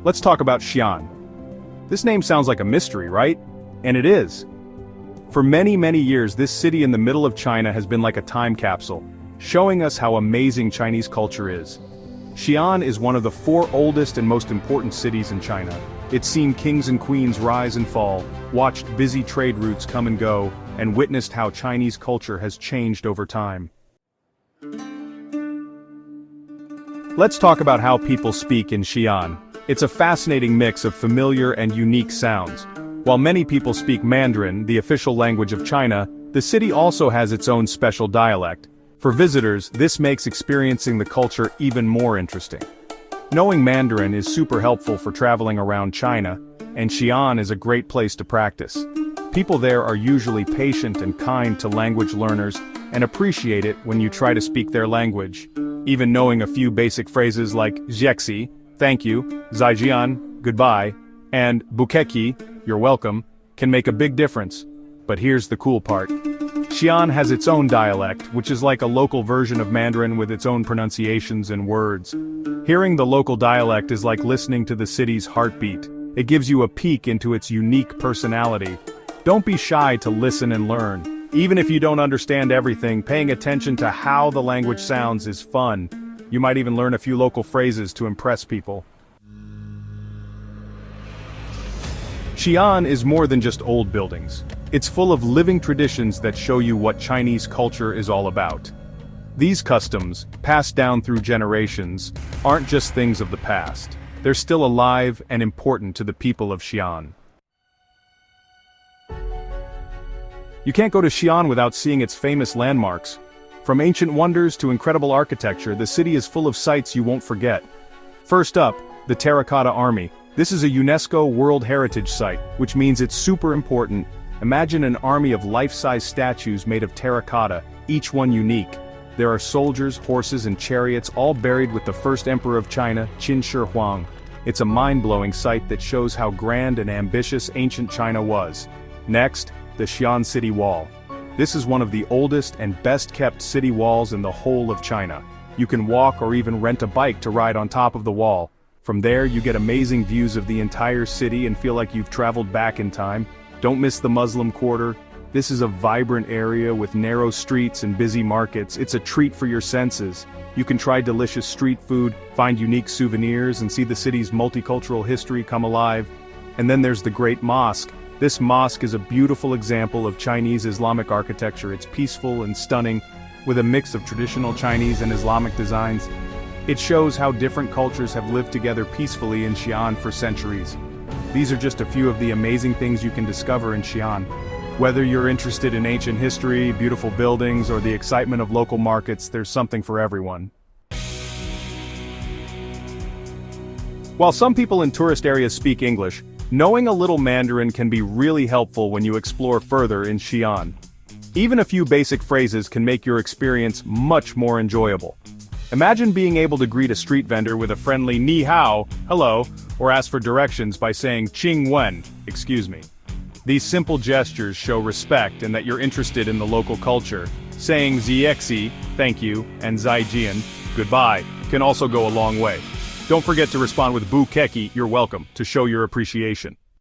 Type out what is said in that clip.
Let's talk about Xi'an. This name sounds like a mystery, right? And it is. For many, many years, this city in the middle of China has been like a time capsule, showing us how amazing Chinese culture is. Xi'an is one of the 4 oldest and most important cities in China. It's seen kings and queens rise and fall, watched busy trade routes come and go, and witnessed how Chinese culture has changed over time. Let's talk about how people speak in Xi'an. It's a fascinating mix of familiar and unique sounds. While many people speak Mandarin, the official language of China, the city also has its own special dialect. For visitors, this makes experiencing the culture even more interesting. Knowing Mandarin is super helpful for traveling around China, and Xi'an is a great place to practice. People there are usually patient and kind to language learners, and appreciate it when you try to speak their language. Even knowing a few basic phrases like "jiexi," thank you, "zaijian," goodbye, and "bukeki," you're welcome, can make a big difference. But here's the cool part. Xi'an has its own dialect, which is like a local version of Mandarin with its own pronunciations and words. Hearing the local dialect is like listening to the city's heartbeat. It gives you a peek into its unique personality. Don't be shy to listen and learn. Even if you don't understand everything, paying attention to how the language sounds is fun. You might even learn a few local phrases to impress people. Xi'an is more than just old buildings. It's full of living traditions that show you what Chinese culture is all about. These customs, passed down through generations, aren't just things of the past. They're still alive and important to the people of Xi'an. You can't go to Xi'an without seeing its famous landmarks. From ancient wonders to incredible architecture, the city is full of sights you won't forget. First up, the Terracotta Army. This is a UNESCO World Heritage Site, which means it's super important. Imagine an army of life-size statues made of terracotta, each one unique. There are soldiers, horses, and chariots all buried with the first emperor of China, Qin Shi Huang. It's a mind-blowing sight that shows how grand and ambitious ancient China was. Next, the Xi'an City Wall. This is one of the oldest and best-kept city walls in the whole of China. You can walk or even rent a bike to ride on top of the wall. From there, you get amazing views of the entire city and feel like you've traveled back in time. Don't miss the Muslim Quarter. This is a vibrant area with narrow streets and busy markets. It's a treat for your senses. You can try delicious street food, find unique souvenirs, and see the city's multicultural history come alive. And then there's the Great Mosque. This mosque is a beautiful example of Chinese Islamic architecture. It's peaceful and stunning, with a mix of traditional Chinese and Islamic designs. It shows how different cultures have lived together peacefully in Xi'an for centuries. These are just a few of the amazing things you can discover in Xi'an. Whether you're interested in ancient history, beautiful buildings, or the excitement of local markets, there's something for everyone. While some people in tourist areas speak English, knowing a little Mandarin can be really helpful when you explore further in Xi'an. Even a few basic phrases can make your experience much more enjoyable. Imagine being able to greet a street vendor with a friendly "ni hao," hello, or ask for directions by saying "qing wen," excuse me. These simple gestures show respect and that you're interested in the local culture. Saying "ziexi," thank you, and "zaijian," goodbye, can also go a long way. Don't forget to respond with "bukeki," you're welcome, to show your appreciation.